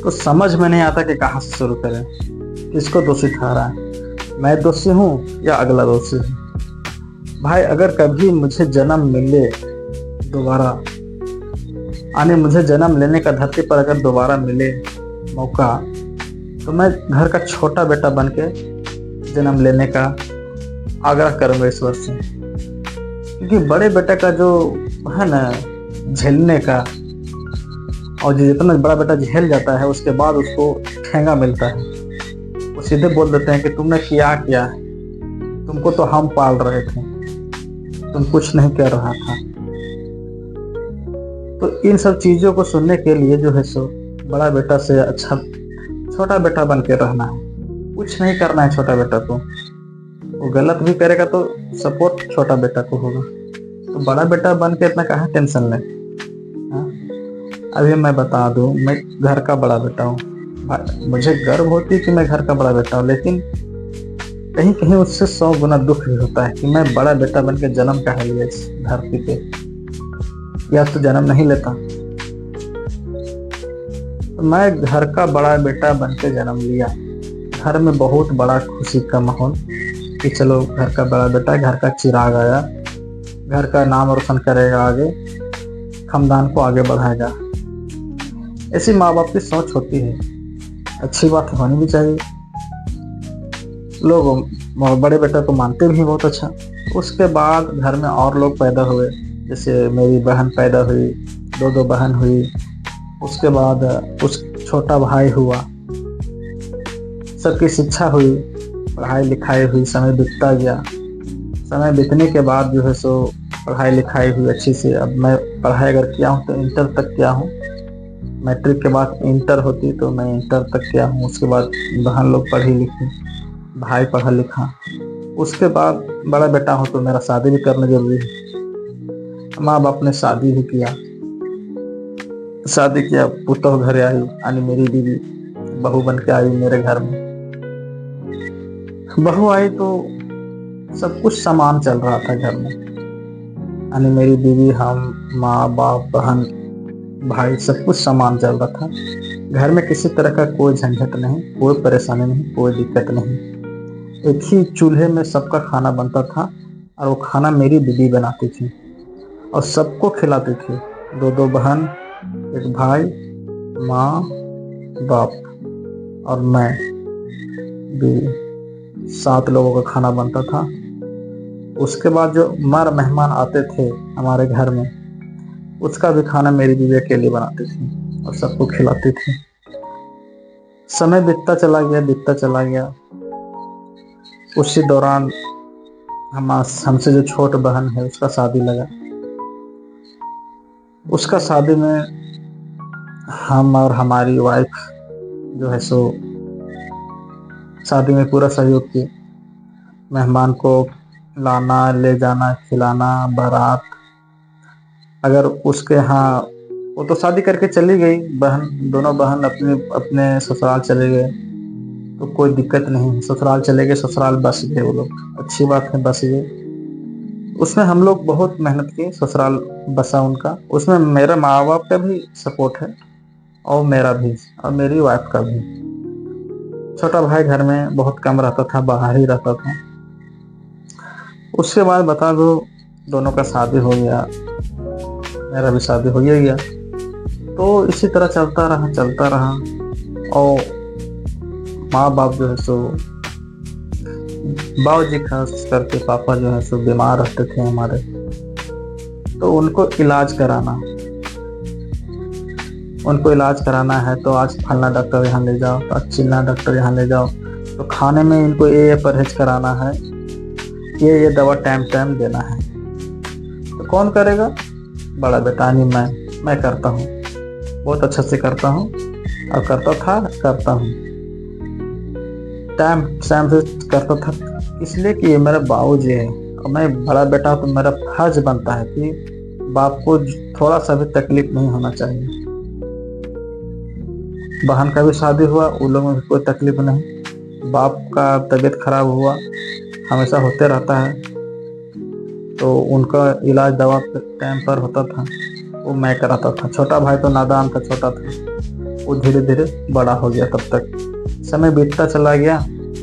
तो समझ में नहीं आता कि कहाँ से शुरू करें, किसको दोषी ठहराएं। मैं दोषी हूँ या अगला दोषी है। भाई अगर कभी मुझे जन्म मिले दोबारा, मुझे जन्म लेने का धरती पर अगर दोबारा मिले मौका, तो मैं घर का छोटा बेटा बन के जन्म लेने का आग्रह करूंगा ईश्वर से। क्योंकि बड़े बेटे का जो है ना झेलने का, और जितना बड़ा बेटा झेल जाता है उसके बाद उसको ठेंगा मिलता है। वो सीधे बोल देते हैं कि तुमने किया क्या है, तुमको तो हम पाल रहे थे, तुम कुछ नहीं कर रहा था। तो इन सब चीजों को सुनने के लिए जो है सो बड़ा बेटा से अच्छा छोटा बेटा बन के रहना है। कुछ नहीं करना है छोटा बेटा को, वो गलत भी करेगा तो सपोर्ट छोटा बेटा को होगा। तो बड़ा बेटा बन के इतना कहाँ टेंशन ले। अभी मैं बता दूं, मैं घर का बड़ा बेटा हूँ। मुझे गर्व होती है कि मैं घर का बड़ा बेटा हूँ, लेकिन कहीं कहीं उससे 100 गुना दुख भी होता है कि मैं बड़ा बेटा बन के जन्म कहाँ लिया इस धरती पे, या तो जन्म नहीं लेता। तो मैं घर का बड़ा बेटा बन के जन्म लिया। घर में बहुत बड़ा खुशी का माहौल कि चलो घर का बड़ा बेटा, घर का चिराग आया, घर का नाम रोशन करेगा, आगे खानदान को आगे बढ़ाएगा। ऐसी माँ बाप की सोच होती है, अच्छी बात होनी भी चाहिए। लोग बड़े बेटे को मानते भी बहुत अच्छा। उसके बाद घर में और लोग पैदा हुए, जैसे मेरी बहन पैदा हुई, 2 बहन हुई। उसके बाद उस छोटा भाई हुआ, सबकी शिक्षा हुई, पढ़ाई लिखाई हुई, समय बीतता गया। समय बीतने के बाद जो है सो पढ़ाई लिखाई हुई अच्छी से। अब मैं पढ़ाई अगर किया हूँ तो इंटर तक किया हूँ। मैट्रिक के बाद इंटर होती तो मैं इंटर तक किया हूँ। उसके बाद बहन लोग पढ़ी लिखी, भाई पढ़ा लिखा। उसके बाद बड़ा बेटा हूँ तो मेरा शादी भी करना जरूरी है। माँ बाप ने शादी भी किया, शादी किया, पुतोह घर आई, यानी मेरी बीवी बहू बन के आई मेरे घर में। बहू आई तो सब कुछ सामान चल रहा था घर में, यानी मेरी बीवी, हम, माँ बाप, बहन, भाई, सब कुछ सामान चल रहा था। घर में किसी तरह का कोई झंझट नहीं, कोई परेशानी नहीं, कोई दिक्कत नहीं। एक ही चूल्हे में सबका खाना बनता था, और वो खाना मेरी बीवी बनाती थी और सबको खिलाती थी। 2 बहन, एक भाई, माँ, बाप और मैं, बीवी, 7 लोगों का खाना बनता था। उसके बाद जो मेहमान आते थे हमारे घर में, उसका भी खाना मेरी बीवी के लिए बनाती थी और सबको खिलाती थी। समय बीतता चला गया, बीतता चला गया। उसी दौरान हमसे जो छोट बहन है उसका शादी लगा। उसका शादी में हम और हमारी वाइफ जो है सो शादी में पूरा सहयोग किए। मेहमान को लाना, ले जाना, खिलाना, बारात। अगर उसके यहाँ, वो तो शादी करके चली गई बहन, दोनों बहन अपने अपने ससुराल चले गए, तो कोई दिक्कत नहीं। ससुराल चले गए, ससुराल बस गए वो लोग, अच्छी बात है, बस गए। उसमें हम लोग बहुत मेहनत की, ससुराल बसा उनका। उसमें मेरे माँ बाप का भी सपोर्ट है और मेरा भी, और मेरी वाइफ का भी। छोटा भाई घर में बहुत कम रहता था, बाहर ही रहता था। उसके बाद बता दो, दोनों का शादी हो गया, मेरा भी शादी हो ही गया। तो इसी तरह चलता रहा। और माँ बाप जो है सो, बाबू जी खास करके पापा जो है सो बीमार रहते थे हमारे, तो उनको इलाज कराना है। तो आज फलना डॉक्टर यहाँ ले जाओ, तो आज चिल्ला डॉक्टर यहाँ ले जाओ। तो खाने में इनको ये परहेज कराना है, ये दवा टाइम टाइम देना है। तो कौन करेगा? बड़ा बेटा नहीं, मैं करता हूँ, बहुत अच्छा से करता हूँ, और करता हूँ, टाइम से करता था। इसलिए कि ये मेरा बाबू जी है और मैं बड़ा बेटा, तो मेरा फर्ज बनता है कि बाप को थोड़ा सा भी तकलीफ नहीं होना चाहिए। बहन का भी शादी हुआ, उन लोगों में भी कोई तकलीफ नहीं। बाप का तबीयत खराब हुआ, हमेशा होते रहता है, तो उनका इलाज दवा टाइम पर होता था। वो मैं कराता था। छोटा भाई तो नादान था, छोटा था। वो धीरे धीरे बड़ा हो गया। तब तक समय बीतता चला गया।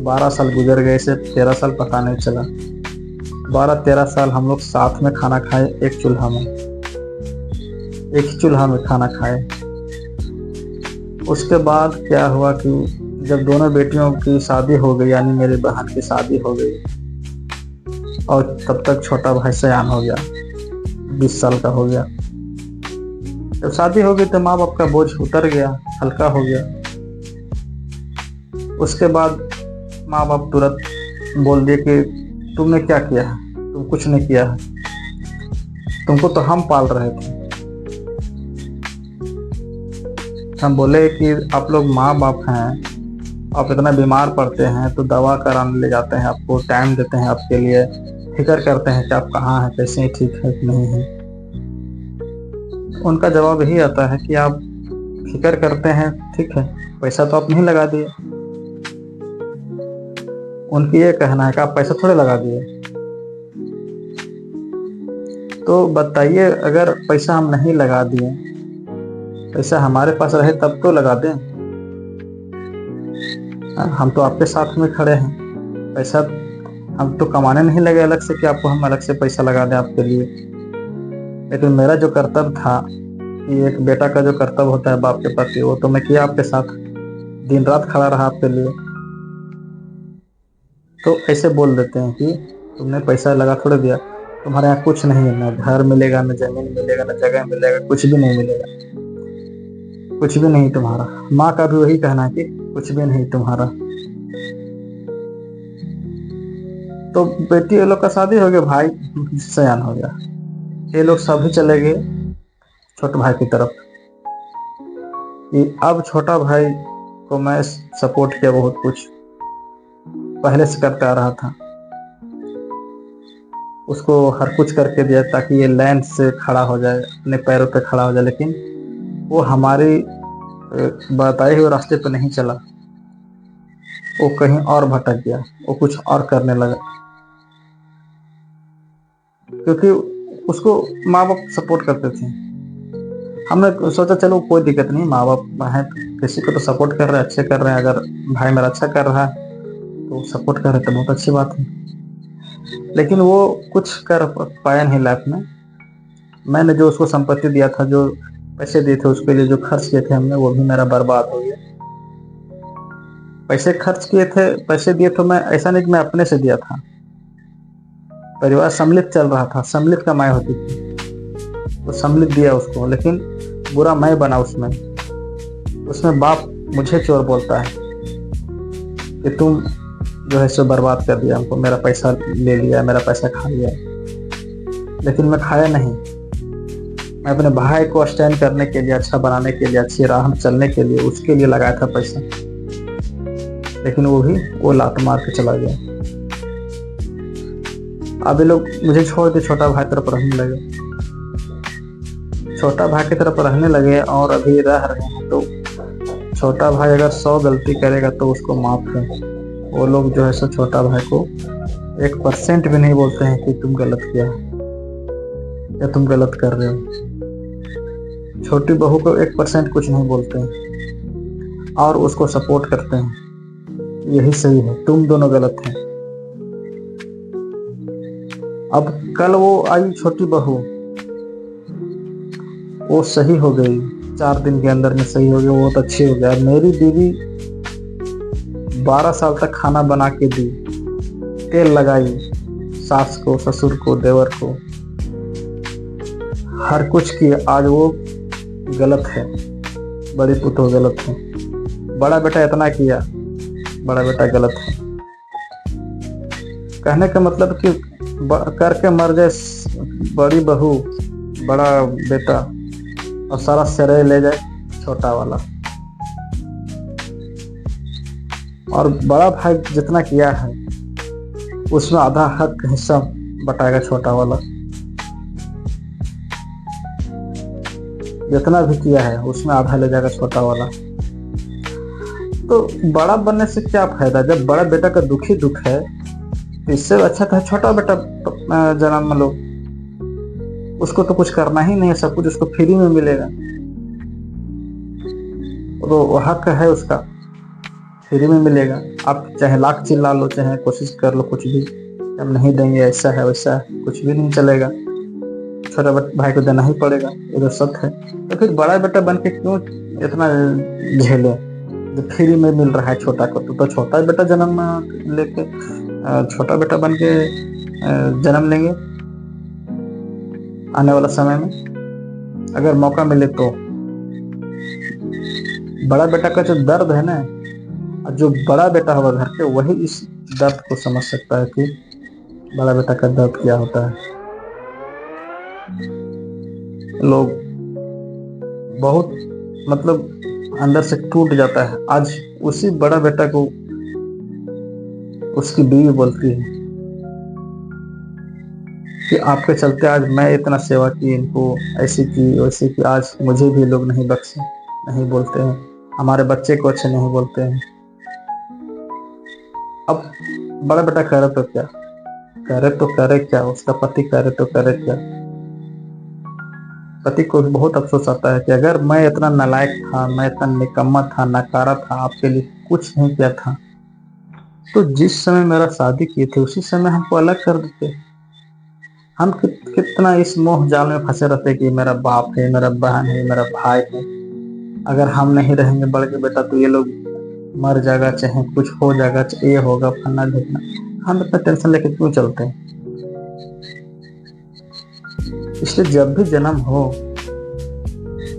12 साल गुजर गए, से 13 साल पता नहीं चला। 12-13 साल हम लोग साथ में खाना खाए, एक चूल्हा में, एक ही चूल्हा में खाना खाए। उसके बाद क्या हुआ कि जब दोनों बेटियों की शादी हो गई, यानी मेरी बहन की शादी हो गई, और तब तक छोटा भाई सयान हो गया, 20 साल का हो गया। जब शादी हो गई तो माँ बाप का बोझ उतर गया, हल्का हो गया। उसके बाद माँ बाप तुरंत बोल दिए कि तुमने क्या किया है, तुम कुछ नहीं किया है, तुमको तो हम पाल रहे थे। हम बोले कि आप लोग माँ बाप हैं, आप इतना बीमार पड़ते हैं तो दवा कराने ले जाते हैं, आपको टाइम देते हैं, आपके लिए फिक्र करते हैं कि आप कहाँ हैं, कैसे हैं, ठीक है कि नहीं है। उनका जवाब यही आता है कि आप फिक्र करते हैं, ठीक है, पैसा तो आप नहीं लगा दिए। उनकी ये कहना है कि आप पैसा थोड़े लगा दिए। तो बताइए, अगर पैसा हम नहीं लगा दिए, पैसा हमारे पास रहे तब तो लगा दें। हम तो आपके साथ में खड़े हैं। पैसा हम तो कमाने नहीं लगे अलग से कि आपको हम अलग से पैसा लगा दें आपके लिए। लेकिन मेरा जो कर्तव्य था, कि एक बेटा का जो कर्तव्य होता है बाप के प्रति, वो तो मैं किया आपके साथ, दिन रात खड़ा रहा आपके लिए। तो ऐसे बोल देते हैं कि तुमने पैसा लगा थोड़े दिया, तुम्हारे यहाँ कुछ नहीं है, ना घर मिलेगा, ना जमीन मिलेगा, ना जगह मिलेगा, कुछ भी नहीं मिलेगा, कुछ भी नहीं तुम्हारा। माँ का भी वही कहना है कि कुछ भी नहीं तुम्हारा। तो बेटी ये लोग का शादी हो गया, भाई सयान हो गया, ये लोग सभी चले गए छोटे भाई की तरफ। कि अब छोटा भाई को मैं सपोर्ट किया, बहुत कुछ पहले से करता आ रहा था, उसको हर कुछ करके दिया ताकि ये लाइन से खड़ा हो जाए, अपने पैरों पे खड़ा हो जाए। लेकिन वो हमारी बताए हुए रास्ते पे नहीं चला, वो कहीं और भटक गया, वो कुछ और करने लगा। क्योंकि उसको माँ बाप सपोर्ट करते थे। हमने सोचा चलो कोई दिक्कत नहीं, माँ बाप हैं, किसी को तो सपोर्ट कर रहे हैं, अच्छे कर रहे हैं। अगर भाई मेरा अच्छा कर रहा है तो सपोर्ट कर रहे तो बहुत अच्छी बात है। लेकिन वो कुछ कर पाया नहीं लाइफ में। मैंने जो उसको संपत्ति दिया था, जो पैसे दिए थे उसके लिए, जो खर्च किए थे हमने, वो भी मेरा बर्बाद हो गया। पैसे खर्च किए थे, पैसे दिए तो मैं ऐसा नहीं कि मैं अपने से दिया था, परिवार सम्मिलित चल रहा था, सम्मिलित कमाई होती थी, तो सम्मिलित दिया उसको। लेकिन बुरा मैं बना उसमें। उसमें बाप मुझे चोर बोलता है कि तुम जो है सो बर्बाद कर दिया हमको, मेरा पैसा ले लिया, मेरा पैसा खा लिया। लेकिन मैं खाया नहीं, मैं अपने भाई को स्टैंड करने के लिए, अच्छा बनाने के लिए, अच्छी राह में चलने के लिए, उसके लिए लगाया था पैसा। लेकिन वो लात मार के चला गया। अब ये लोग मुझे छोड़ के छोटा भाई तरफ रहने लगे, छोटा भाई की तरफ रहने लगे, और अभी रह रहे हैं। तो छोटा भाई अगर 100 गलती करेगा तो उसको माफ है। वो लोग जो है सो छोटा भाई को 1% भी नहीं बोलते हैं कि तुम गलत किया या तुम गलत कर रहे हो। छोटी बहू को 1% कुछ नहीं बोलते हैं और उसको सपोर्ट करते हैं, यही सही है, तुम दोनों गलत हैं। अब कल वो आई छोटी बहू, वो सही हो गई, 4 दिन के अंदर में सही हो गई, वो बहुत अच्छी हो गया। मेरी बीवी 12 साल तक खाना बना के दी, तेल लगाई, सास को, ससुर को, देवर को, हर कुछ किया। आज वो गलत है, बड़ी पुतो गलत है। बड़ा बेटा इतना किया, बड़ा बेटा गलत है। कहने का मतलब कि करके मर जाए बड़ी बहू, बड़ा बेटा, और सारा श्रेय ले जाए छोटा वाला। और बड़ा भाई जितना किया है उसमें आधा हक हिस्सा बटाएगा छोटा वाला। जितना भी किया है उसमें आधा ले जाएगा छोटा वाला। तो बड़ा बनने से क्या फायदा, जब बड़ा बेटा का दुख ही दुख है, तो इससे अच्छा था छोटा बेटा जन्म लो। उसको तो कुछ करना ही नहीं है, सब कुछ उसको फ्री में मिलेगा। तो वो हक है उसका, फ्री में मिलेगा। आप चाहे लाख चिल्ला लो, चाहे कोशिश कर लो, कुछ भी हम नहीं देंगे, ऐसा है वैसा है, कुछ भी नहीं चलेगा। छोटा भाई को देना ही पड़ेगा, ये तो सत्य है। तो फिर बड़ा बेटा बन के क्यों इतना झेले, जो फ्री में मिल रहा है छोटा को। तो छोटा बेटा जन्म लेके छोटा बेटा बन के जन्म लेंगे आने वाला समय में, अगर मौका मिले तो। बड़ा बेटा का जो दर्द है ना, जो बड़ा बेटा होगा घर के, वही इस दर्द को समझ सकता है कि बड़ा बेटा का दर्द क्या होता है। लोग बहुत मतलब अंदर से टूट जाता है। आज उसी बड़ा बेटा को उसकी बीवी बोलती है कि आपके चलते आज मैं इतना सेवा की, इनको ऐसी की वैसी की, आज मुझे भी लोग नहीं बख्शे, नहीं बोलते हैं, हमारे बच्चे को अच्छे नहीं बोलते हैं। अब बड़ा बेटा करे तो क्या करे, तो करे क्या, उसका पति करे तो करे क्या। पति को बहुत अफसोस आता है कि अगर मैं इतना नालायक था, मैं इतना निकम्मा था, नकारा था, आपके लिए कुछ नहीं किया था, तो जिस समय मेरा शादी किए थे उसी समय हमको अलग कर देते। हम कितना इस मोह जाल में फंसे रहते कि मेरा बाप है, मेरा बहन है, मेरा भाई है, अगर हम नहीं रहेंगे बड़े के बेटा तो ये लोग मर जाएगा, चाहे कुछ हो जाएगा, चाहे ये होगा, फलना ढिकना। हम इतना टेंशन लेके क्यों चलते हैं। इसलिए जब भी जन्म हो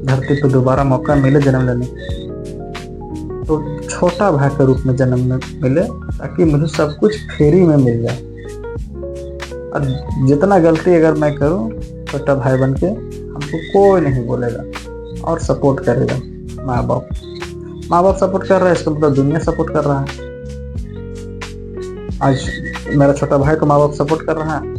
धरती पर दोबारा मौका मिले जन्म लेने, तो छोटा भाई के रूप में जन्म मिले, ताकि मुझे सब कुछ फ्री में मिल जाए। और जितना गलती अगर मैं करूं, छोटा भाई बन के हमको कोई नहीं बोलेगा और सपोर्ट करेगा। माँ बाप सपोर्ट कर रहा है, इसका मतलब दुनिया सपोर्ट कर रहा है। आज मेरा छोटा भाई को माँ बाप सपोर्ट कर रहा है,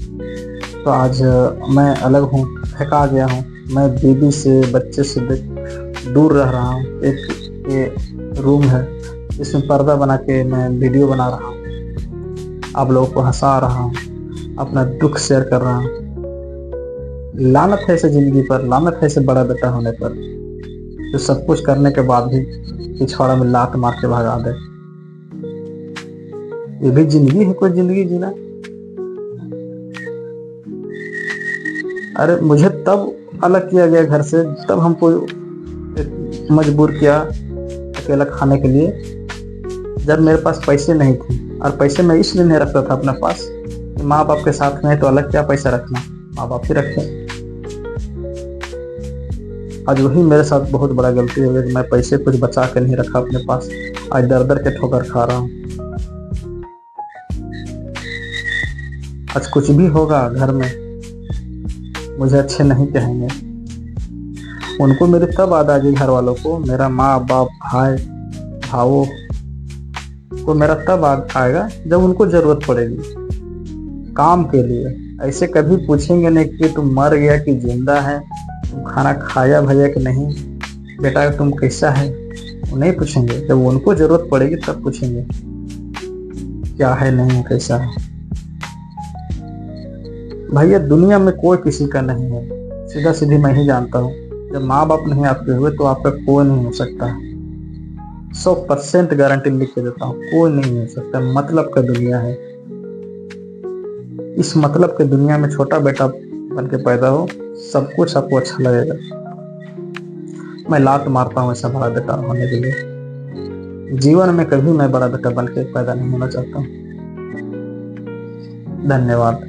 तो आज मैं अलग हूँ, फेंका गया हूँ, मैं बीबी से बच्चे से दूर रह रहा हूँ। एक ये रूम है जिसमें पर्दा बना के मैं वीडियो बना रहा हूँ, आप लोगों को हंसा रहा हूँ, अपना दुख शेयर कर रहा हूँ। लानत है इसे जिंदगी पर, लानत है इसे बड़ा बेटा होने पर, जो सब कुछ करने के बाद भी पिछवाड़ा में लात मार के भगा दे। ये भी जिंदगी है, कोई जिंदगी जीना। अरे मुझे तब अलग किया गया घर से, तब हमको मजबूर किया अकेला खाने के लिए, जब मेरे पास पैसे नहीं थे। और पैसे मैं इसलिए नहीं रखता था अपने पास, माँ बाप के साथ में तो अलग क्या पैसा रखना, माँ बाप ही रखे। आज वही मेरे साथ बहुत बड़ा गलती हो गई, मैं पैसे कुछ बचा के नहीं रखा अपने पास, आज दर दर के ठोकर खा रहा हूँ। आज कुछ भी होगा घर में, मुझे अच्छे नहीं कहेंगे। उनको मेरी तब याद आ गई, घर वालों को, मेरा माँ बाप भाई भावों को मेरा तब आएगा जब उनको जरूरत पड़ेगी काम के लिए। ऐसे कभी पूछेंगे नहीं कि तुम मर गया कि जिंदा है, तुम खाना खाया भैया कि नहीं, बेटा तुम कैसा है, वो नहीं पूछेंगे। जब उनको जरूरत पड़ेगी तब पूछेंगे क्या है, नहीं कैसा है। भैया दुनिया में कोई किसी का नहीं है, सीधा सीधी मैं ही जानता हूँ। जब माँ बाप नहीं आपके हुए तो आपका कोई नहीं हो सकता। 100% गारंटी लिख के देता हूँ, कोई नहीं हो सकता। मतलब का दुनिया है, इस मतलब के दुनिया में छोटा बेटा बन के पैदा हो, सब कुछ आपको अच्छा लगेगा। मैं लात मारता हूँ ऐसा बड़ा बेटा होने के लिए। जीवन में कभी मैं बड़ा बेटा बन के पैदा नहीं होना चाहता हूँ। धन्यवाद।